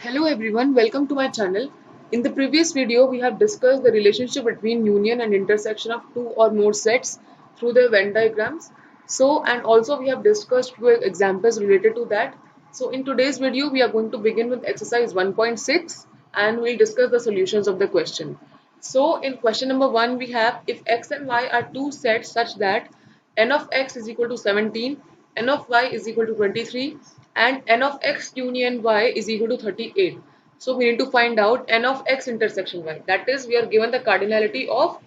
Hello everyone, welcome to my channel. In the previous video, we have discussed the relationship between union and intersection of two or more sets through the Venn diagrams. And also we have discussed few examples related to that. So in today's video, we are going to begin with exercise 1.6 and we'll discuss the solutions of the question. So in question number 1, we have if x and y are two sets such that n of x is equal to 17, n of y is equal to 23 and n of x union y is equal to 38. So we need to find out n of x intersection y. That is, we are given the cardinality of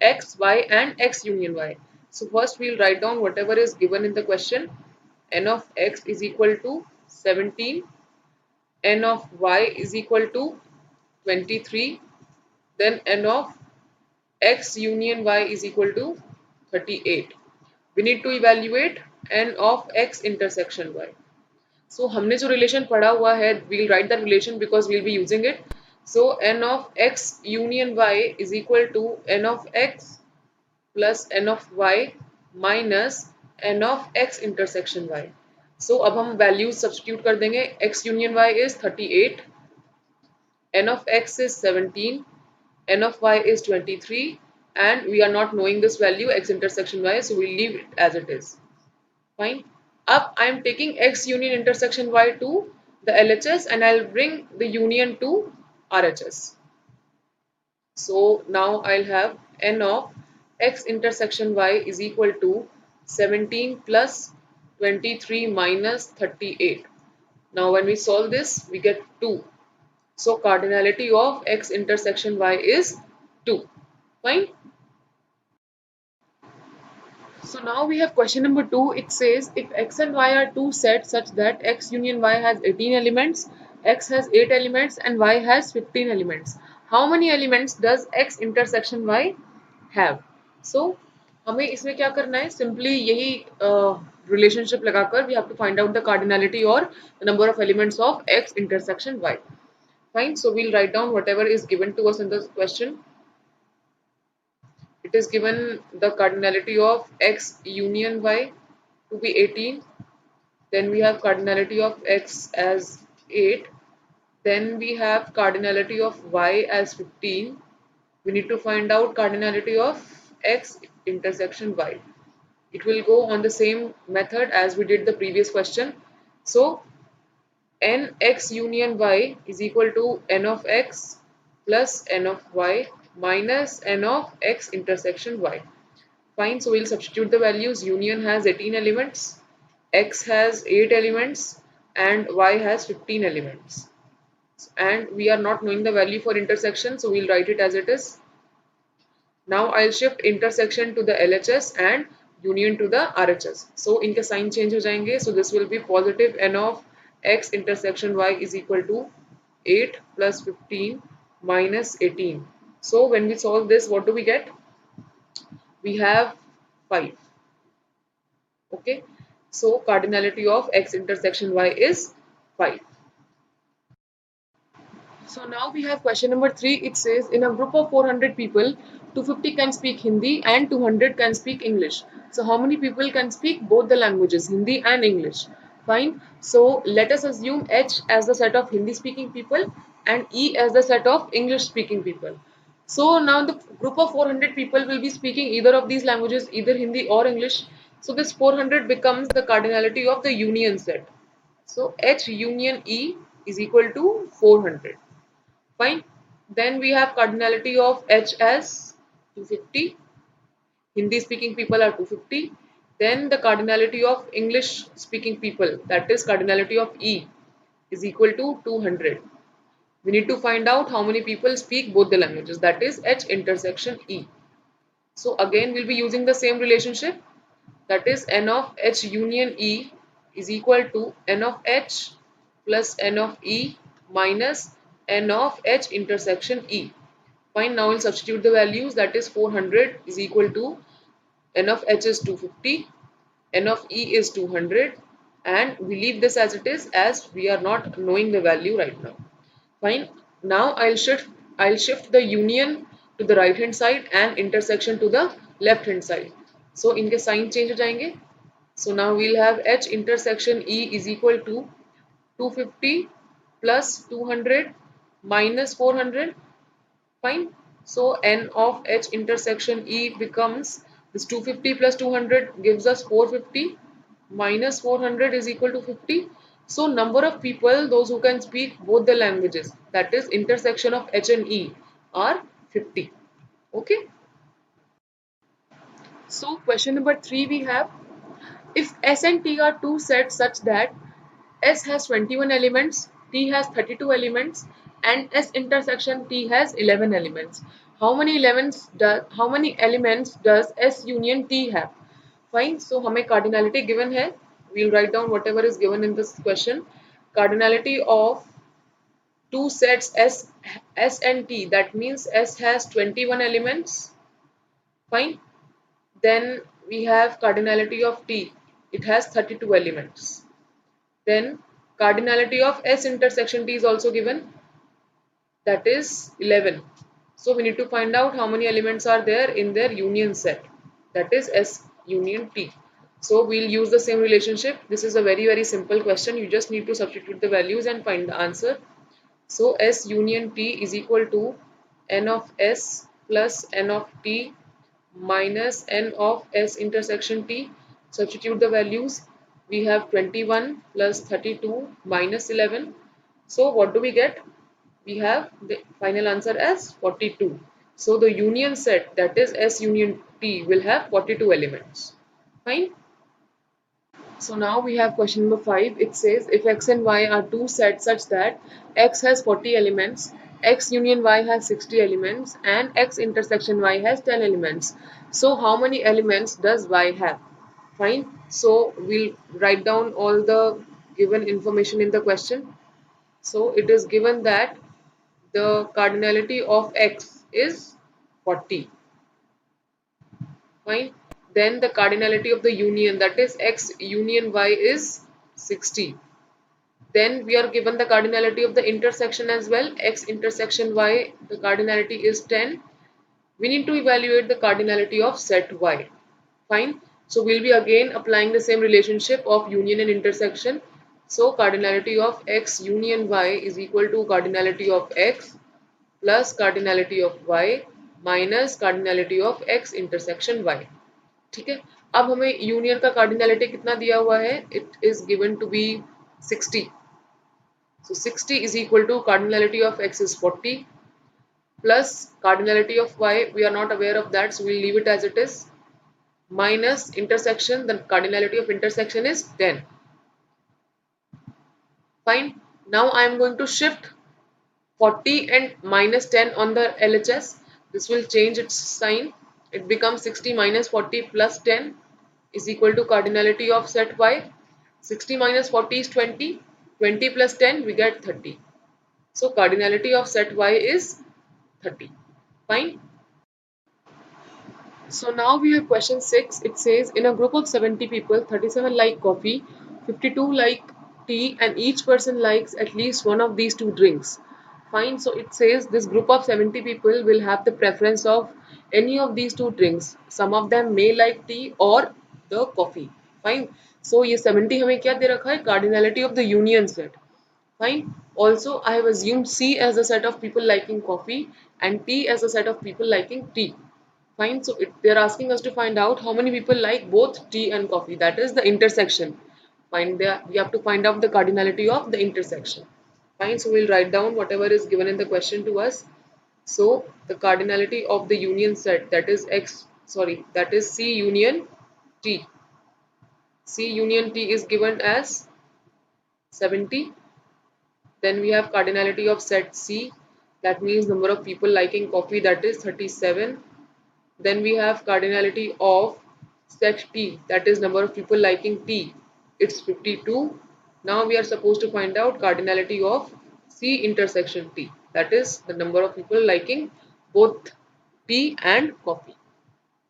x, y and x union y. So first we'll write down whatever is given in the question. N of x is equal to 17, n of y is equal to 23, then n of x union y is equal to 38. We need to evaluate n of x intersection y. So हमने जो relation पढ़ा हुआ है, we'll write that relation because we'll be using it. So n of x union y is equal to n of x plus n of y minus n of x intersection y. So अब हम values substitute कर देंगे. X union y is 38, n of x is 17, n of y is 23, and we are not knowing this value x intersection y, so we'll leave it as it is. Fine. Up I am taking x union intersection y to the LHS and I'll bring the union to RHS. So now I'll have n of x intersection y is equal to 17 plus 23 minus 38. Now when we solve this, we get 2. So cardinality of x intersection y is 2. Fine. So now we have question number 2. It says if x and y are two sets such that x union y has 18 elements, x has 8 elements and y has 15 elements. How many elements does x intersection y have? So हमें इसमें क्या करना है? Simply यही relationship लगाकर we have to find out the cardinality or the number of elements of x intersection y. Fine. So we'll write down whatever is given to us in this question. It is given the cardinality of x union y to be 18. Then we have cardinality of x as 8. Then we have cardinality of y as 15. We need to find out cardinality of x intersection y. It will go on the same method as we did the previous question. So n x union y is equal to n of x plus n of y minus n of x intersection y. Fine, so we'll substitute the values. Union has 18 elements, x has 8 elements and y has 15 elements. And we are not knowing the value for intersection, so we'll write it as it is. Now I'll shift intersection to the LHS and union to the RHS. So इनके sign change हो जाएंगे. So this will be positive n of x intersection y is equal to 8 plus 15 minus 18. So when we solve this, what do we get? We have 5. Okay. So cardinality of x intersection y is 5. So now we have question number 3. It says in a group of 400 people, 250 can speak Hindi and 200 can speak English. So how many people can speak both the languages, Hindi and English? Fine. So let us assume H as the set of Hindi speaking people and E as the set of English speaking people. So now the group of 400 people will be speaking either of these languages, either Hindi or English. So this 400 becomes the cardinality of the union set. So H union E is equal to 400. Fine. Then we have cardinality of H as 250. Hindi speaking people are 250. Then the cardinality of English speaking people, that is cardinality of E, is equal to 200. We need to find out how many people speak both the languages, that is H intersection E. So again we'll be using the same relationship, that is n of H union E is equal to n of H plus n of E minus n of H intersection E. Fine, now we'll substitute the values, that is 400 is equal to n of H is 250, n of E is 200, and we leave this as it is as we are not knowing the value right now. Fine, now I'll shift the union to the right hand side and intersection to the left hand side. So इनके sign change हो जाएंगे. So now we'll have H intersection E is equal to 250 plus 200 minus 400. Fine. So n of H intersection E becomes this 250 plus 200 gives us 450 minus 400 is equal to 50. So number of people, those who can speak both the languages, that is intersection of H and E, are 50. Okay. So question number 3 we have, if S and T are two sets such that S has 21 elements, T has 32 elements, and S intersection T has 11 elements. How many elements does S union T have? Fine. So हमें cardinality given है. We'll write down whatever is given in this question. Cardinality of two sets S and T. That means S has 21 elements. Fine. Then we have cardinality of T. It has 32 elements. Then cardinality of S intersection T is also given, that is 11. So we need to find out how many elements are there in their union set, that is S union T. So we'll use the same relationship. This is a very simple question. You just need to substitute the values and find the answer. So S union T is equal to n of S plus n of T minus n of S intersection T. Substitute the values. We have 21 plus 32 minus 11. So what do we get? We have the final answer as 42. So the union set, that is S union T, will have 42 elements. Fine. So now we have question number 5. It says if X and Y are two sets such that X has 40 elements, X union Y has 60 elements, and X intersection Y has 10 elements. So how many elements does Y have? Fine. So we'll write down all the given information in the question. So it is given that the cardinality of X is 40. Fine. Then the cardinality of the union, that is X union Y, is 60. Then we are given the cardinality of the intersection as well. X intersection Y, the cardinality is 10. We need to evaluate the cardinality of set Y. Fine. So we'll be again applying the same relationship of union and intersection. So cardinality of X union Y is equal to cardinality of X plus cardinality of Y minus cardinality of X intersection Y. ठीक है. अब हमें union का cardinality कितना दिया हुआ है? It is given to be 60. So 60 is equal to cardinality of x is 40 plus cardinality of y, we are not aware of that, so we'll leave it as it is, minus intersection, the cardinality of intersection is 10. Fine. Now I am going to shift 40 and minus 10 on the LHS. This will change its sign. It becomes 60 minus 40 plus 10 is equal to cardinality of set y. 60 minus 40 is 20. 20 plus 10 we get 30. So cardinality of set y is 30. Fine. So now we have question 6. It says in a group of 70 people, 37 like coffee, 52 like tea, and each person likes at least one of these two drinks. Fine. So it says this group of 70 people will have the preference of any of these two drinks. Some of them may like tea or the coffee. Fine. So ये 70 हमें क्या दे रखा है? Cardinality of the union set. Fine. Also, I have assumed C as a set of people liking coffee and T as a set of people liking tea. Fine. So they're asking us to find out how many people like both tea and coffee. That is the intersection. Fine. We have to find out the cardinality of the intersection. Fine. So we'll write down whatever is given in the question to us. So the cardinality of the union set, that is that is C union T. C union T is given as 70. Then we have cardinality of set C, that means number of people liking coffee, that is 37. Then we have cardinality of set T, that is number of people liking tea, it's 52. Now we are supposed to find out cardinality of C intersection T, that is the number of people liking both tea and coffee.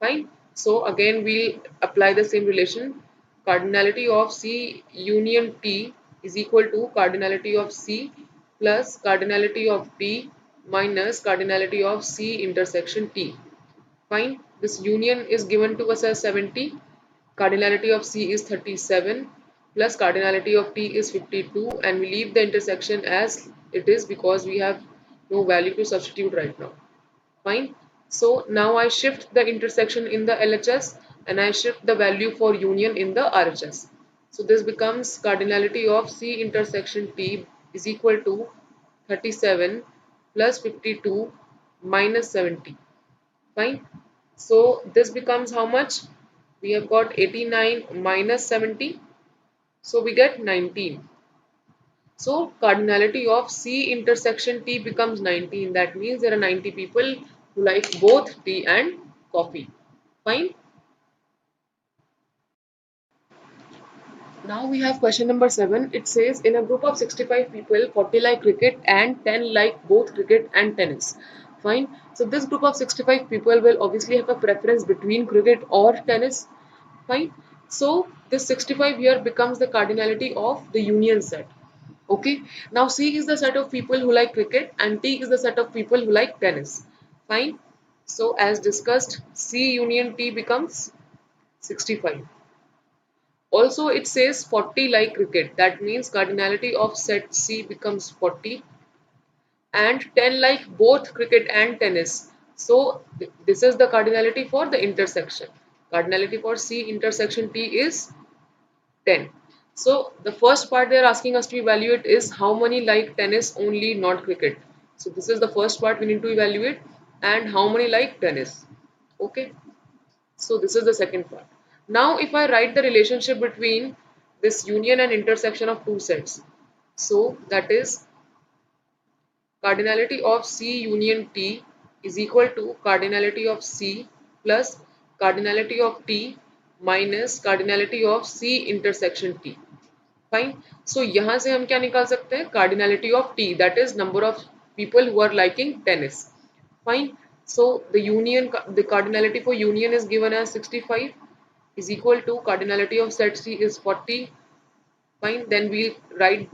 Fine. So again we'll apply the same relation. Cardinality of C union T is equal to cardinality of C plus cardinality of T minus cardinality of C intersection T. Fine. This union is given to us as 70. Cardinality of C is 37 plus cardinality of t is 52, and we leave the intersection as it is because we have no value to substitute right now. Fine. So now I shift the intersection in the LHS and I shift the value for union in the RHS. So this becomes cardinality of C intersection T is equal to 37 plus 52 minus 70. Fine. So this becomes how much? We have got 89 minus 70. So we get 19. So cardinality of C intersection T becomes 19. That means there are 90 people who like both tea and coffee. Fine. Now we have question number 7. It says in a group of 65 people, 40 like cricket and 10 like both cricket and tennis. Fine. So this group of 65 people will obviously have a preference between cricket or tennis. Fine. So this 65 here becomes the cardinality of the union set. Okay. Now C is the set of people who like cricket and T is the set of people who like tennis. Fine. So as discussed, C union T becomes 65. Also, it says 40 like cricket. That means cardinality of set C becomes 40 and 10 like both cricket and tennis. So this is the cardinality for the intersection. Cardinality for C intersection T is 10. So the first part they are asking us to evaluate is how many like tennis only, not cricket. So this is the first part we need to evaluate, and how many like tennis. Okay. So this is the second part. Now if I write the relationship between this union and intersection of two sets, so that is cardinality of C union T is equal to cardinality of C plus cardinality of T minus cardinality of C intersection T. Fine. So यहाँ से हम क्या निकाल सकते हैं? Cardinality of T, that is number of people who are liking tennis. Fine. So the cardinality for union is given as 65 is equal to cardinality of set C is 40. Fine. Then we'll write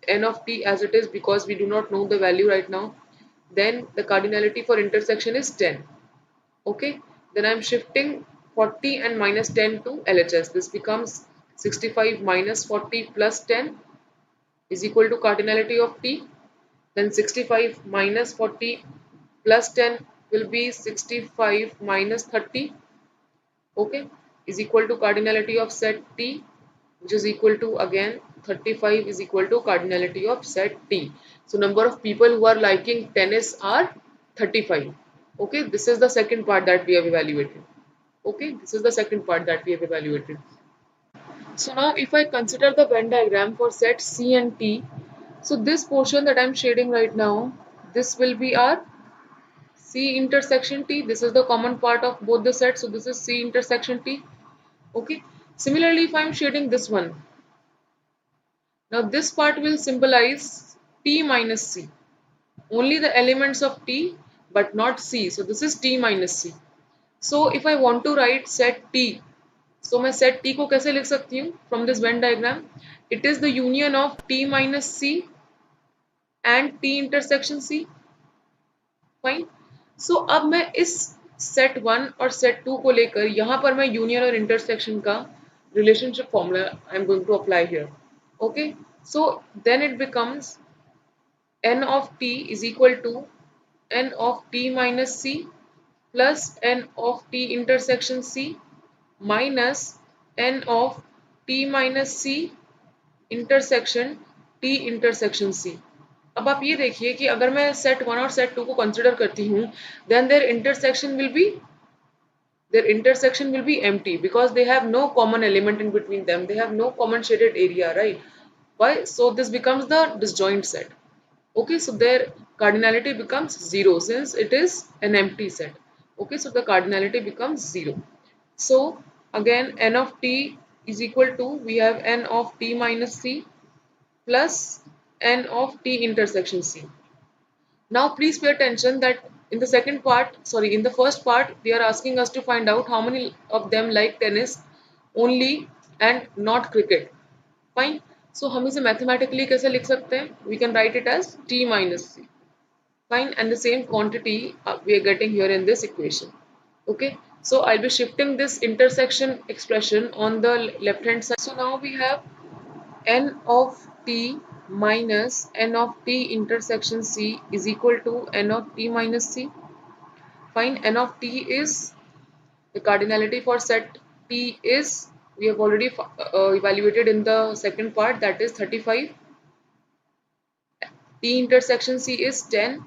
n of t as it is because we do not know the value right now. Then the cardinality for intersection is 10. Okay. Then I'm shifting 40 and minus 10 to LHS. This becomes 65 minus 40 plus 10 is equal to cardinality of t. Then 65 minus 40 plus 10 will be 65 minus 30. Okay, is equal to cardinality of set T, which is equal to again 35 is equal to cardinality of set T. So number of people who are liking tennis are 35. Okay, this is the second part that we have evaluated. Okay, this is the second part that we have evaluated. So now if I consider the Venn diagram for set C and T, so this portion that I am shading right now, this will be our C intersection T. This is the common part of both the sets. So this is C intersection T. Okay. Similarly, if I am shading this one, now this part will symbolize T minus C. Only the elements of T but not C. So this is T minus C. So if I want to write set T, so मैं set T को कैसे लिख सकती हूँ from this Venn diagram? It is the union of T minus C and T intersection C. Fine. So अब मैं इस set 1 और सेट 2 को लेकर यहाँ पर मैं यूनियन और इंटरसेक्शन का relationship formula I am going to apply here. Okay, so then it becomes n of t is equal to n of t minus c plus n of t intersection c minus n of t minus c intersection t intersection c. अब आप ये देखिए कि अगर मैं set 1 और set 2 को consider करती हूँ, then their intersection will be empty because they have no common element in between them. They have no common shaded area, right? Why? So this becomes the disjoint set. Okay, so their cardinality becomes 0 since it is an empty set. Okay, so the cardinality becomes 0. So again n of t is equal to, we have n of t minus c plus n of t intersection c. Now please pay attention that in the first part they are asking us to find out how many of them like tennis only and not cricket. Fine. So हम इसे mathematically कैसे लिख सकते हैं? We can write it as t minus c. Fine. And the same quantity we are getting here in this equation. Okay. So I'll be shifting this intersection expression on the left hand side. So now we have n of t minus n of t intersection c is equal to n of t minus c. Find n of t is the cardinality for set t is, we have already evaluated in the second part, that is 35. T intersection c is 10.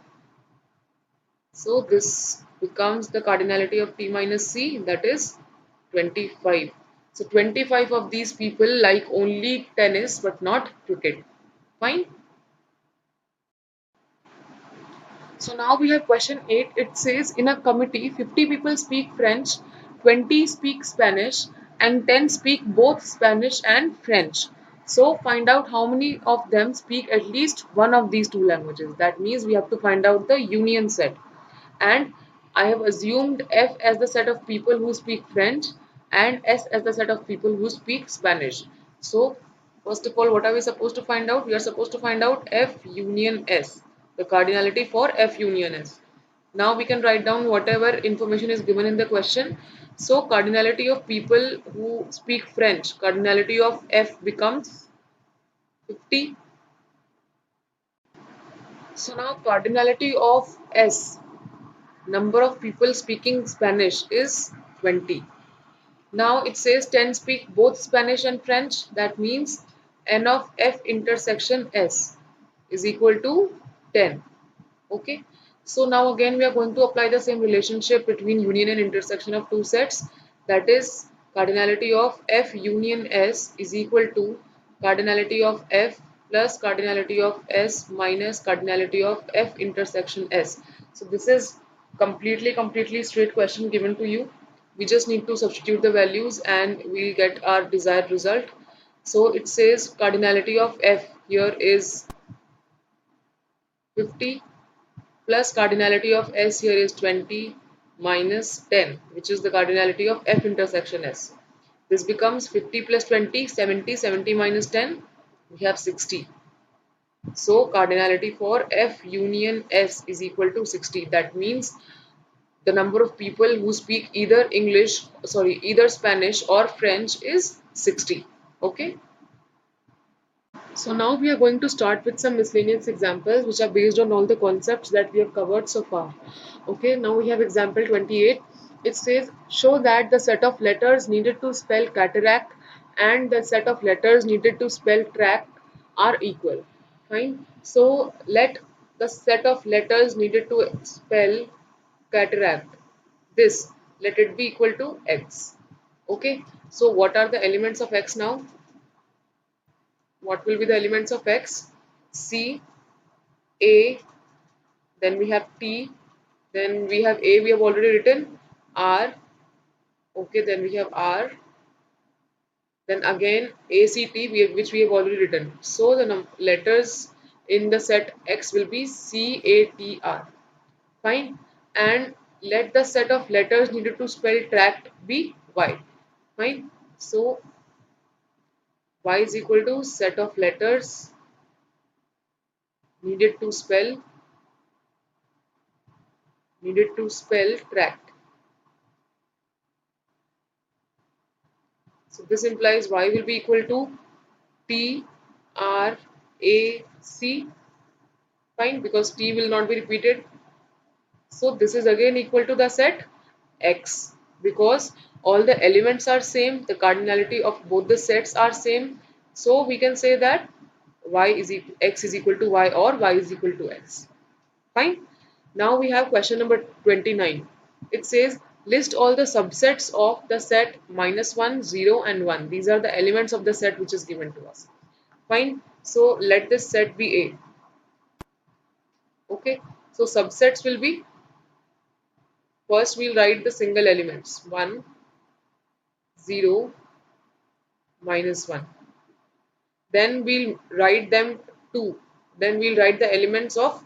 So this becomes the cardinality of t minus c, that is 25. So 25 of these people like only tennis but not cricket. Fine. So now we have question 8. It says in a committee 50 people speak French, 20 speak Spanish and 10 speak both Spanish and French. So find out how many of them speak at least one of these two languages. That means we have to find out the union set. And I have assumed F as the set of people who speak French and S as the set of people who speak Spanish. So first of all, what are we supposed to find out? We are supposed to find out F union S, the cardinality for F union S. Now we can write down whatever information is given in the question. So cardinality of people who speak French, cardinality of F becomes 50. So now cardinality of S, number of people speaking Spanish, is 20. Now it says 10 speak both Spanish and French. That means n of F intersection S is equal to 10. Okay. So now again we are going to apply the same relationship between union and intersection of two sets. That is cardinality of F union S is equal to cardinality of F plus cardinality of S minus cardinality of F intersection S. So this is completely straight question given to you. We just need to substitute the values and we'll get our desired result. So it says cardinality of F here is 50 plus cardinality of S here is 20 minus 10, which is the cardinality of F intersection S. This becomes 50 plus 20, 70, 70 minus 10, we have 60. So cardinality for F union S is equal to 60. That means the number of people who speak either Spanish or French is 60. Okay. So now we are going to start with some miscellaneous examples which are based on all the concepts that we have covered so far. Okay, now we have example 28. It says show that the set of letters needed to spell cataract and the set of letters needed to spell tract are equal. Fine. So let the set of letters needed to spell cataract, this, let it be equal to x. Okay. So what are the elements of x now? What will be the elements of x? C, A, then we have T, then we have A, we have already written, R, okay, then we have R, then again ACT, which we have already written. So the letters in the set X will be CATR. Fine. And let the set of letters needed to spell tract be Y. Fine. So Y is equal to set of letters needed to spell tract. So this implies y will be equal to T R A C. Fine, because T will not be repeated. So this is again equal to the set X because all the elements are same, the cardinality of both the sets are same. So we can say that X is equal to Y or Y is equal to X. Fine. Now we have question number 29. It says list all the subsets of the set -1, 0 and 1. These are the elements of the set which is given to us. Fine. So let this set be A. Okay. So subsets will be, first we'll write the single elements 1, 0, -1. Then we'll write them 2. Then we'll write the elements of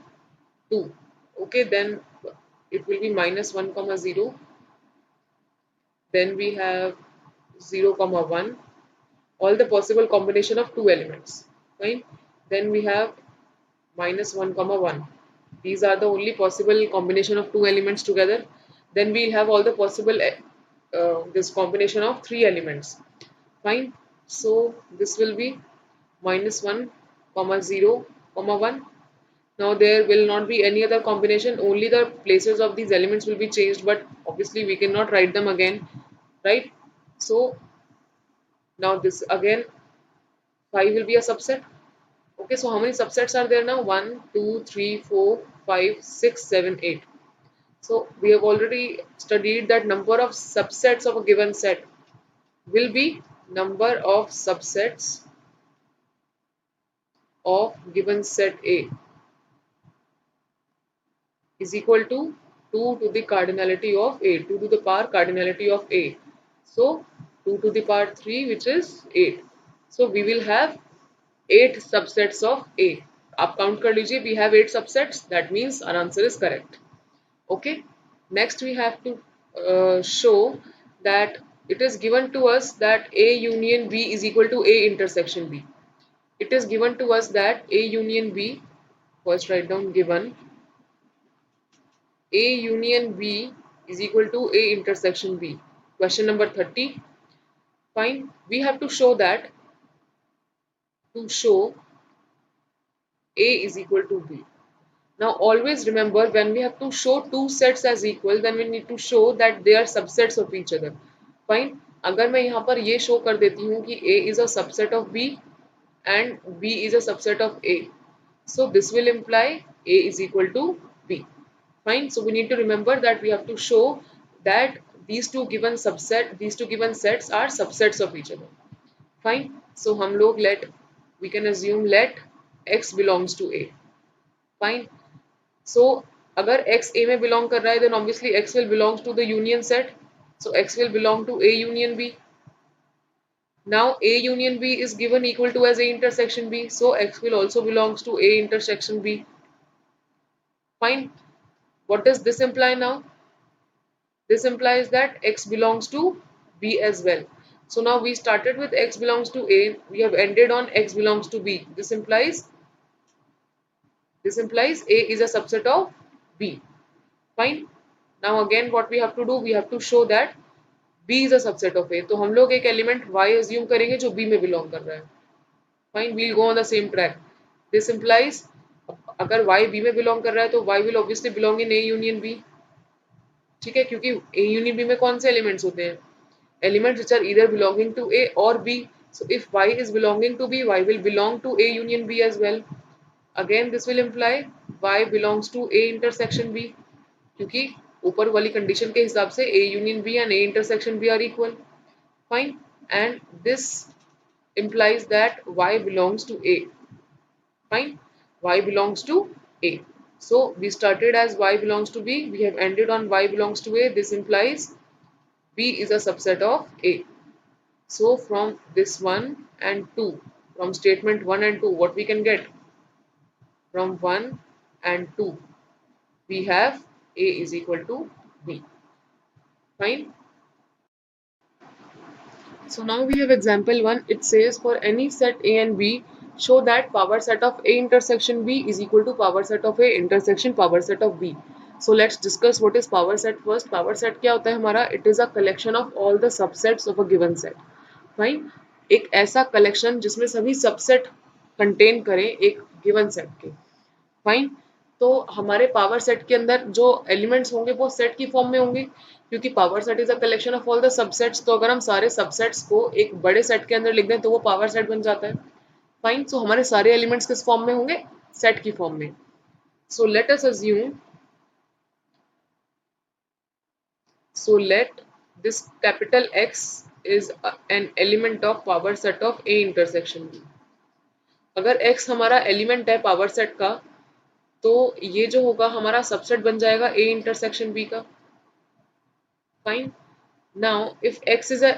2. Okay. Then it will be -1, 0. Then we have 0, 1, all the possible combination of two elements. Fine. Then we have -1, 1. These are the only possible combination of two elements together. Then we have all the possible this combination of three elements. Fine. So this will be -1, 0, 1. Now there will not be any other combination, only the places of these elements will be changed, but obviously we cannot write them again, right? So now this again 5 will be a subset. Okay, so how many subsets are there now? 1, 2, 3, 4, 5, 6, 7, 8. So we have already studied that number of subsets of a given set will be number of subsets of given set A is equal to 2 to the cardinality of A, 2 to the power cardinality of A. So 2 to the power 3, which is 8. So we will have 8 subsets of A. आप count कर लीजिए, we have 8 subsets, that means our answer is correct. Okay, next we have to show that it is given to us that A union B is equal to A intersection B. It is given to us that A union B, first write down given, A union B is equal to A intersection B. Question number 30. Fine. We have to show that, to show A is equal to B. Now always remember, when we have to show two sets as equal, then we need to show that they are subsets of each other. Fine. अगर मैं यहाँ पर ये show कर देती हूँ कि A is a subset of B and B is a subset of A, so this will imply A is equal to B. Fine. So we need to remember that we have to show that these two given sets are subsets of each other. Fine. So हम लोग we can assume let X belongs to A. Fine. So अगर X A में belong कर रहा है, then obviously X will belong to the union set. So X will belong to A union B. Now A union B is given equal to as A intersection B. So X will also belongs to A intersection B. Fine. What does this imply now? This implies that X belongs to B as well. So now we started with X belongs to A. We have ended on X belongs to B. This implies A is a subset of B. Fine. Now again what we have to do, we have to show that B is a subset of A. तो हम लोग एक element Y assume करेंगे जो B में belong कर रहा है. Fine, we'll go on the same track. This implies अगर Y B में belong कर रहा है तो Y will obviously belong in A union B. ठीक है, क्योंकि A union B में कौन से elements होते हैं? Elements which are either belonging to A or B. So if Y is belonging to B, Y will belong to A union B as well. Again this will imply Y belongs to A intersection B, क्योंकि ऊपर वाली condition के हिसाब से A union B and A intersection B are equal. Fine. And this implies that Y belongs to A. Fine. Y belongs to A. So we started as Y belongs to B. We have ended on Y belongs to A. This implies B is a subset of A. So from this 1 and 2, from statement 1 and 2, what we can get? From 1 and 2, we have A is equal to B. Fine. So now we have example 1. It says for any set A and B, show that power set of A intersection B is equal to power set of A intersection power set of B. So let's discuss what is power set first. Power set क्या होता है हमारा? It is a collection of all the subsets of a given set. Fine. एक ऐसा collection जिसमें सभी subset contain करें एक given set के. Fine. तो हमारे पावर सेट के अंदर जो एलिमेंट्स होंगे वो सेट की फॉर्म में होंगे, क्योंकि power set is a collection of all the subsets. तो अगर हम सारे सबसेट्स को एक बड़े सेट के अंदर लिख दें तो वो पावर सेट बन जाता है. फाइन. सो हमारे सारे एलिमेंट्स किस फॉर्म में होंगे? सेट की फॉर्म में. So let us assume, so let this capital X is an element of power set of A intersection B. अगर X हमारा एलिमेंट है पावर सेट का, तो ये जो होगा हमारा सबसेट बन जाएगा A intersection B का. Fine. Now if X is a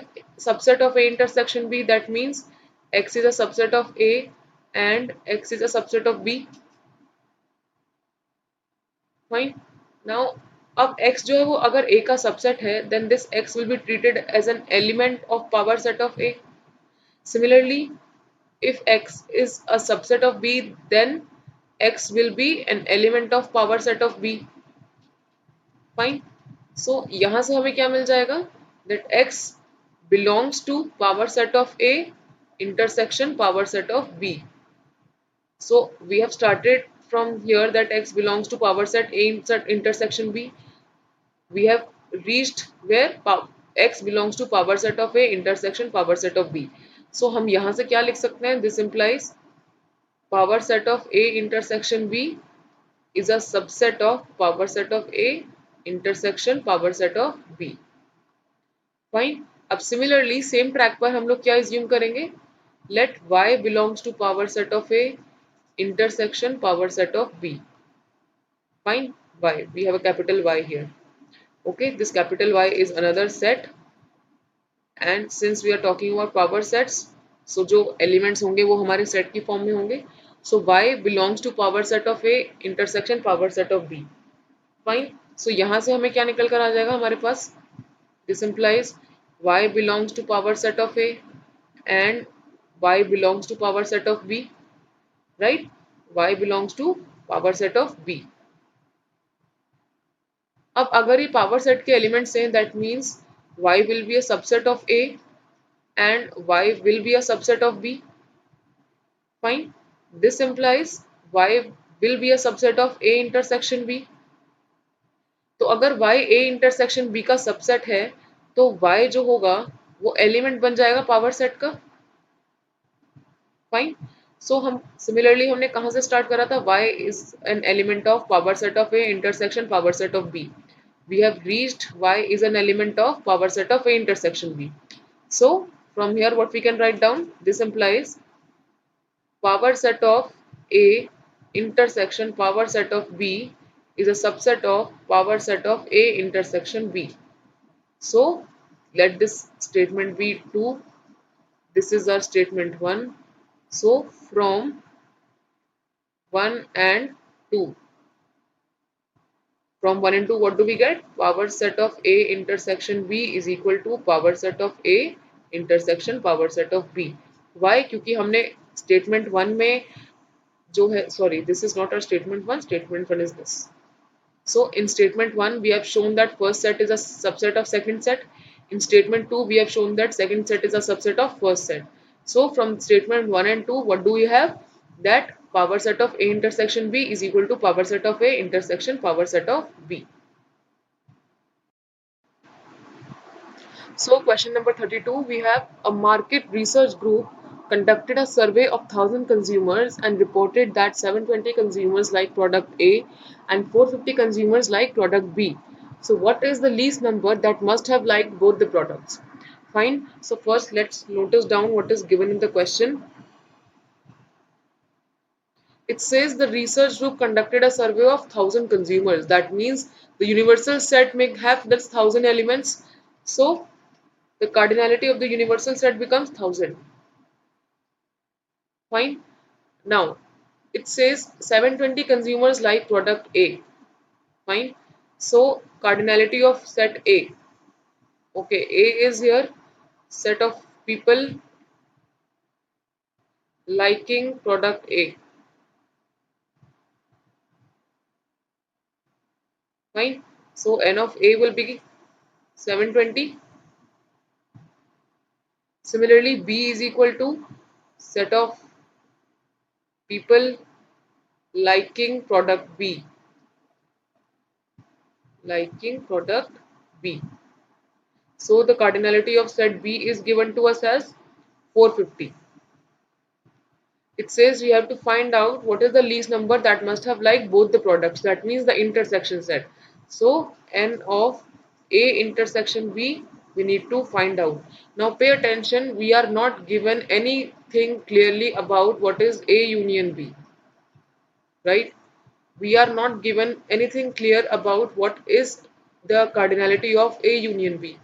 subset of A intersection B, that means X is a subset of A and X is a subset of B. Fine. Now अब X जो है वो अगर A का subset है, then this X will be treated as an element of power set of A. Similarly, if X is a subset of B, then X will be an element of power set of B. Fine. So यहाँ से हमें क्या मिल जाएगा? That X belongs to power set of A intersection power set of B. So we have started from here that X belongs to power set A intersection B. We have reached where X belongs to power set of A intersection power set of B. So हम यहाँ से क्या लिख सकते हैं? This implies power set of A intersection B is a subset of power set of A intersection power set of B. Fine. अब similarly same track पर हम लोग क्या assume करेंगे? Let Y belongs to power set of A intersection power set of B. Fine. Y. We have a capital Y here. Okay, this capital Y is another set, and since we are talking about power sets, so जो elements होंगे वो हमारे set की form में होंगे. So Y belongs to power set of A intersection power set of B. Fine. So यहाँ से हमें क्या निकल कर आ जाएगा हमारे पास? This implies Y belongs to power set of A and Y belongs to power set of B. Right? Y belongs to power set of B. अब अगर ये पावर सेट के एलिमेंट्स हैं, that means y will be a subset of A and y will be a subset of B. Fine. This implies y will be a subset of A intersection B. तो अगर y A intersection B का subset है तो y जो होगा वो element बन जाएगा पावर सेट का. फाइन. सो हम सिमिलरली हमने कहां से स्टार्ट करा था? y is an element of power set of A intersection power set of B. We have reached y is an element of power set of A intersection B. So from here what we can write down? This implies power set of A intersection power set of B is a subset of power set of A intersection B. So let this statement be 2. This is our statement 1. So from 1 and 2. From 1 and 2, what do we get? Power set of A intersection B is equal to power set of A intersection power set of B. Why? क्योंकि हमने statement 1 में जो है, sorry, this is not our statement 1. Statement 1 is this. So in statement 1, we have shown that first set is a subset of second set. In statement 2, we have shown that second set is a subset of first set. So from statement 1 and 2, what do we have? That power set of A intersection B is equal to power set of A intersection power set of B. So question number 32, we have a market research group conducted a survey of 1,000 consumers and reported that 720 consumers like product A and 450 consumers like product B. So what is the least number that must have liked both the products? Fine. So first let's notice down what is given in the question. It says the research group conducted a survey of 1,000 consumers. That means the universal set may have this 1,000 elements. So the cardinality of the universal set becomes 1,000. Fine. Now it says 720 consumers like product A. Fine. So cardinality of set A. Okay, A is here set of people liking product A. Fine. So n of A will be 720. Similarly, B is equal to set of people liking product B. Liking product B. So the cardinality of set B is given to us as 450. It says we have to find out what is the least number that must have liked both the products. That means the intersection set. So n of A intersection B we need to find out. Now pay attention, we are not given anything clearly about what is A union B. Right? We are not given anything clear about what is the cardinality of A union B.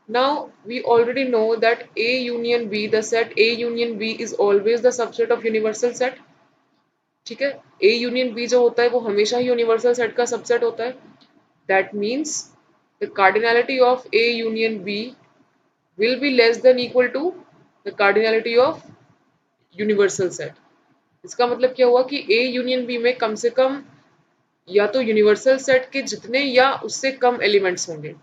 Now we already know that A union B, the set A union B is always the subset of universal set. ठीक है, A union B जो होता है वो हमेशा ही universal set का subset होता है. That means the cardinality of A union B will be less than equal to the cardinality of universal set. इसका मतलब क्या हुआ कि A union B में कम से कम या तो universal set के जितने या उससे कम elements होंगे.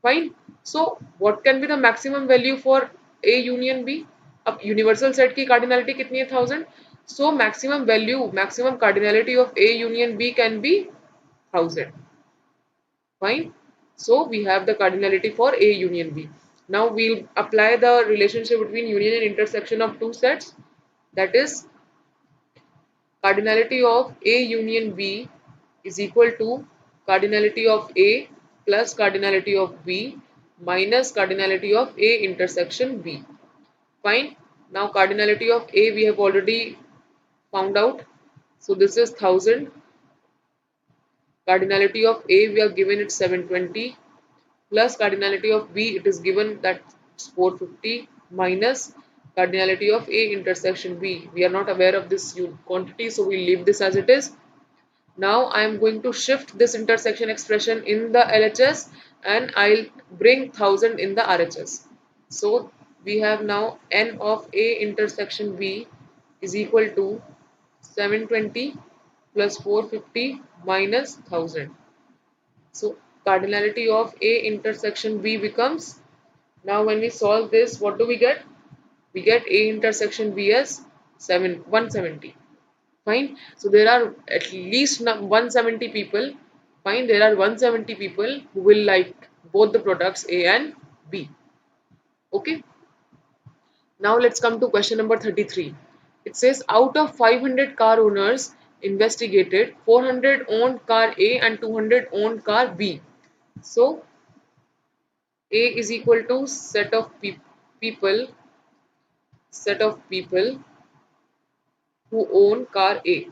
Fine. So what can be the maximum value for A union B? अब यूनिवर्सल सेट की कार्डिनलिटी कितनी है 1000. So maximum cardinality of A union B can be 1000. Fine. So we have the cardinality for A union B. Now we'll apply the relationship between union and intersection of two sets. That is, cardinality of A union B is equal to cardinality of A plus cardinality of B minus cardinality of A intersection B. Fine. Now cardinality of A we have already found out. So this is 1000. Cardinality of A we are given it 720 plus cardinality of B it is given that 450 minus cardinality of A intersection B. We are not aware of this quantity, so we leave this as it is. Now I am going to shift this intersection expression in the LHS and I'll bring 1000 in the RHS. So we have now n of A intersection B is equal to 720 plus 450 minus 1000. So cardinality of A intersection B becomes, now when we solve this, what do we get? We get A intersection B as 170. Fine. So there are at least 170 people. Fine. There are 170 people who will like both the products A and B. Okay. Now let's come to question number 33. It says out of 500 car owners investigated, 400 owned car A and 200 owned car B. So A is equal to set of people who own car A.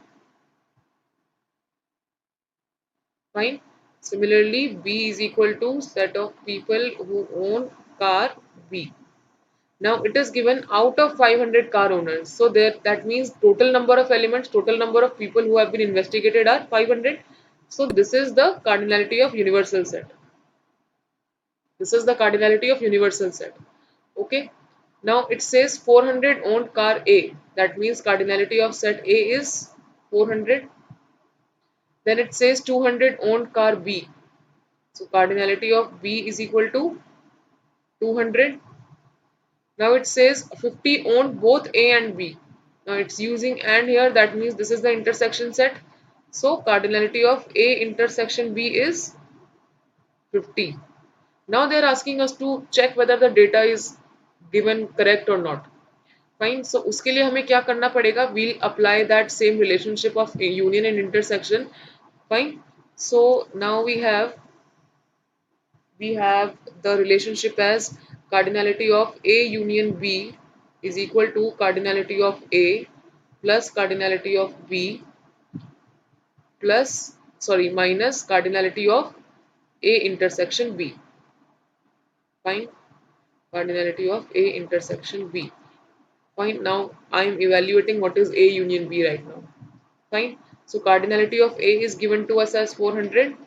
Fine. Similarly, B is equal to set of people who own car B. Now it is given out of 500 car owners. So there that means total number of elements, total number of people who have been investigated are 500. So this is the cardinality of universal set. This is the cardinality of universal set. Okay. Now it says 400 owned car A. That means cardinality of set A is 400. Then it says 200 owned car B. So cardinality of B is equal to 200. Now it says 50 owned both A and B. Now it's using and here, that means this is the intersection set. So cardinality of A intersection B is 50. Now they are asking us to check whether the data is given correct or not. Fine. So उसके लिए हमें क्या करना पड़ेगा? We'll apply that same relationship of union and intersection. Fine. So now we have the relationship as cardinality of A union B is equal to cardinality of A plus cardinality of B minus cardinality of A intersection B. Fine. Cardinality of A intersection B. Fine. Now I am evaluating what is A union B right now. Fine. So cardinality of A is given to us as 400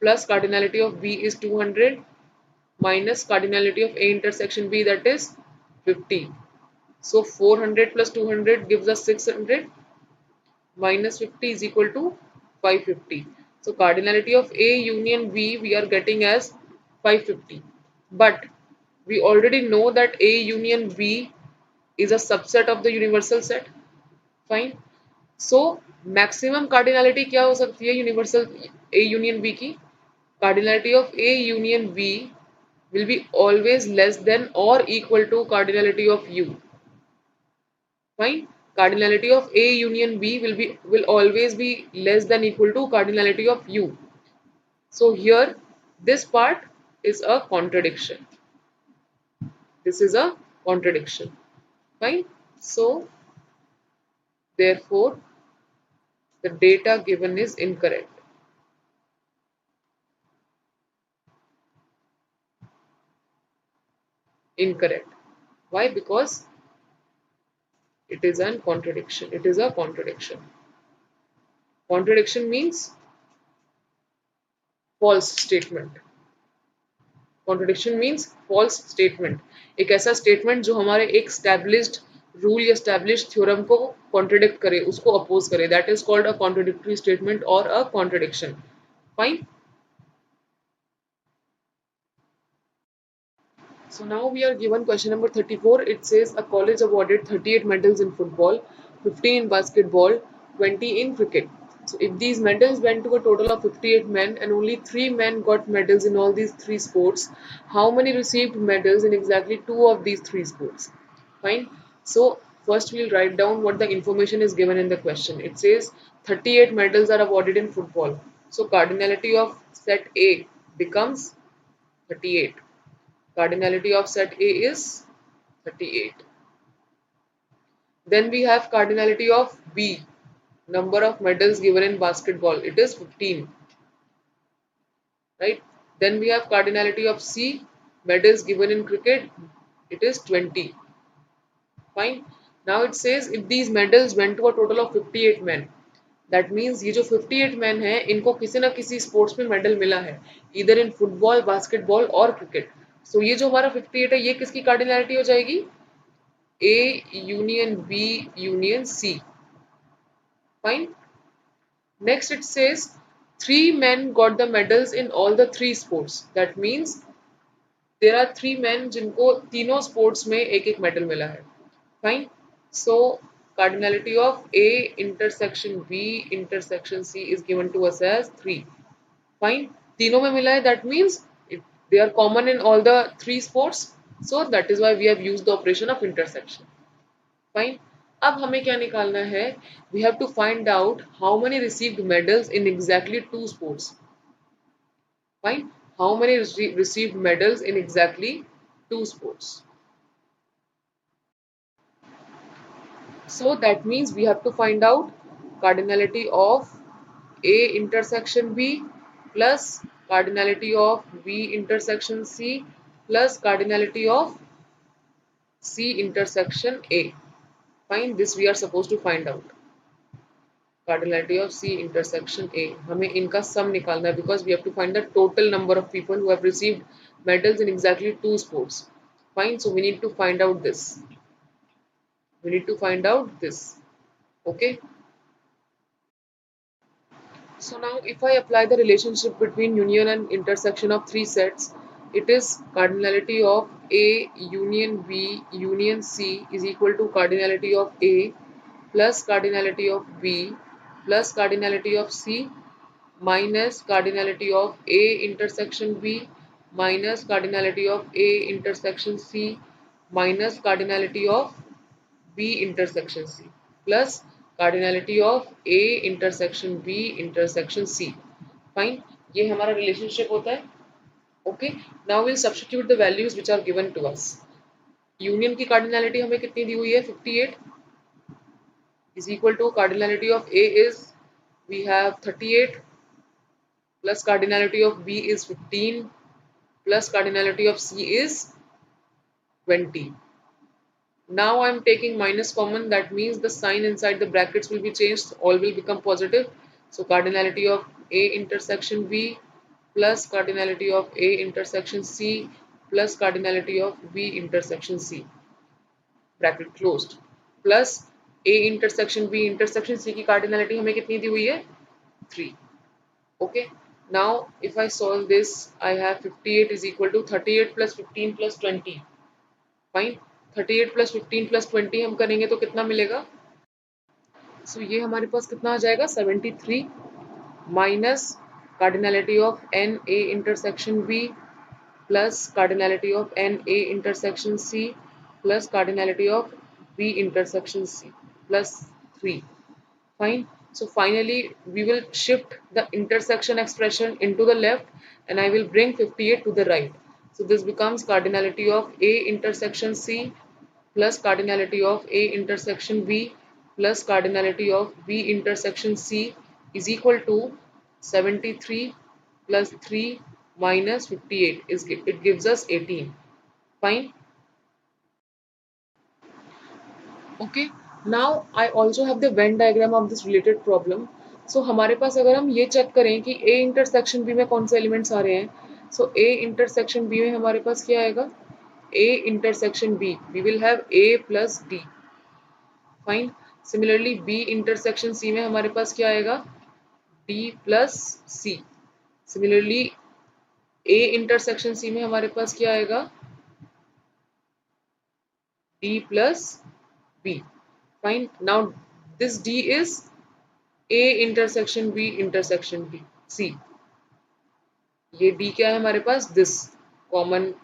plus cardinality of B is 200 minus cardinality of A intersection B, that is 50. So 400 plus 200 gives us 600 minus 50 is equal to 550. So cardinality of A union B we are getting as 550. But we already know that A union B is a subset of the universal set. Fine. So maximum cardinality क्या हो सकती है universal A union B की? Cardinality of A union B will be always less than or equal to cardinality of U. Fine. Cardinality of A union B will always be less than equal to cardinality of U. So here this part is a contradiction. This is a contradiction. Fine. So therefore the data given is incorrect. Incorrect. Why? Because it is a contradiction. It is a contradiction. Contradiction means false statement. Contradiction means false statement. एक ऐसा statement जो हमारे एक established rule या established theorem को contradict करे, उसको oppose करे. That is called a contradictory statement or a contradiction. Fine. So now we are given question number 34. It says a college awarded 38 medals in football, 15 in basketball, 20 in cricket. So if these medals went to a total of 58 men and only 3 men got medals in all these 3 sports, how many received medals in exactly 2 of these 3 sports? Fine. So first we'll write down what the information is given in the question. It says 38 medals are awarded in football. So cardinality of set A becomes 38. Cardinality of set A is 38. Then we have cardinality of B, number of medals given in basketball. It is 15, right? Then we have cardinality of C, medals given in cricket. It is 20. Fine. Now it says if these medals went to a total of 58 men. That means ये जो 58 men हैं इनको किसी ना किसी sports में medal मिला है, इधर इन फुटबॉल, बास्केटबॉल और क्रिकेट. सो ये जो हमारा 58 है ये किसकी कार्डिनैलिटी हो जाएगी? A union B union C. Fine. Next it says 3 men got the medals in all the 3 sports. That means there are 3 men जिनको तीनों sports में एक एक medal मिला है. Fine. So cardinality of A intersection B intersection C is given to us as 3. Fine. तीनों में मिला है. That means they are common in all the 3 sports. So that is why we have used the operation of intersection. Fine. अब हमें क्या निकालना है? We have to find out how many received medals in exactly 2 sports. Fine. How many received medals in exactly 2 sports? So that means we have to find out cardinality of A intersection B plus cardinality of B intersection C plus cardinality of C intersection A. Fine. This we are supposed to find out. Cardinality of C intersection A. हमें इनका sum निकालना है because we have to find the total number of people who have received medals in exactly 2 sports. Fine. So we need to find out this. We need to find out this. Okay. So now if I apply the relationship between union and intersection of 3 sets, it is cardinality of A union B union C is equal to cardinality of A plus cardinality of B plus cardinality of C minus cardinality of A intersection B minus cardinality of A intersection C minus cardinality of B intersection C plus cardinality of A intersection B intersection C. Fine. ये हमारा relationship होता है. Okay. Now we'll substitute the values which are given to us. Union की cardinality हमें कितनी दी हुई है? 58 is equal to cardinality of A is we have 38 plus cardinality of B is 15 plus cardinality of C is 20. Now I am taking minus common, that means the sign inside the brackets will be changed, all will become positive. So cardinality of A intersection B plus cardinality of A intersection C plus cardinality of B intersection C, bracket closed, plus A intersection B intersection C की cardinality हमें कितनी दी हुई है? 3. Okay. Now if I solve this, I have 58 is equal to 38 plus 15 plus 20. Fine. 38 plus 15 plus 20 हम करेंगे तो कितना मिलेगा? So ये हमारे पास कितना आ जाएगा? 73 minus cardinality of N A intersection B plus cardinality of N A intersection C plus cardinality of B intersection C plus 3. Fine. So finally we will shift the intersection expression into the left and I will bring 58 to the right. So this becomes cardinality of A intersection C plus cardinality of A intersection B plus cardinality of B intersection C is equal to 73 plus 3 minus 58 is it gives us 18. Fine. Okay. Now I also have the Venn diagram of this related problem. So हमारे पास अगर हम ये check करें कि A intersection B में कौन से elements आ रहे हैं, so A intersection B में हमारे पास क्या आएगा? A intersection B, we will have A plus D. Fine. Similarly B intersection C में हमारे पास क्या आएगा? D plus C. Similarly A intersection C में हमारे पास क्या आएगा? D plus B. Fine. Now this D is A intersection B intersection B C. ये D क्या है हमारे पास? This common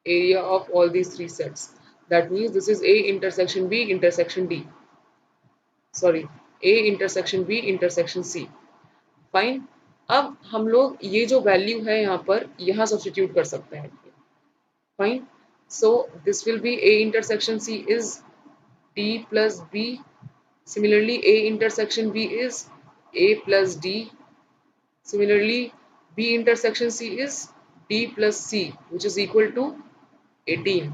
area of all these three sets. That means this is A intersection B intersection D. Sorry, A intersection B intersection C. Fine. अब हम लोग ये जो value है यहाँ पर यहाँ सब्स्टिट्यूट कर सकते हैं. Fine. So this will be A intersection C is D plus B. Similarly, A intersection B is A plus D. Similarly, B intersection C is D plus C, which is equal to 18.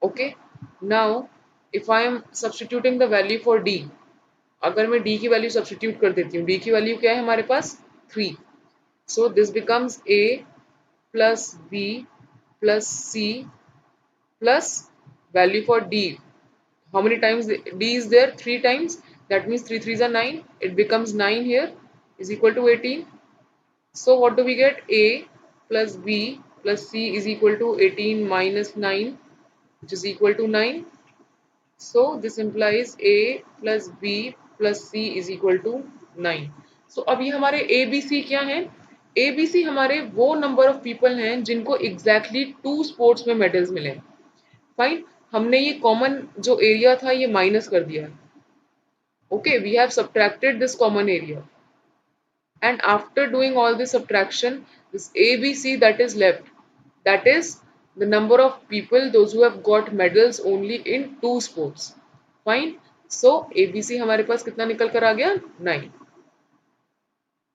Okay. Now, if I am substituting the value for D, अगर मैं D की value substitute कर देती हूँ, D की value क्या है हमारे पास? 3. So this becomes A plus B plus C plus value for D. How many times D is there? 3 times. That means 3 3s are 9. It becomes 9 here is equal to 18. So what do we get? A plus B plus C is equal to 18 minus 9, which is equal to 9. So this implies A plus B plus C is equal to 9. So अब ये हमारे A B C क्या हैं? A B C हमारे वो number of people हैं जिनको exactly 2 sports में मेडल्स मिले. फाइन. हमने ये कॉमन जो एरिया था ये माइनस कर दिया. Okay, we have subtracted this common area. And after doing all this subtraction, this ABC that is left, that is the number of people, those who have got medals only in 2 sports. Fine. So ABC हमारे पास कितना निकल कर आ गया? 9.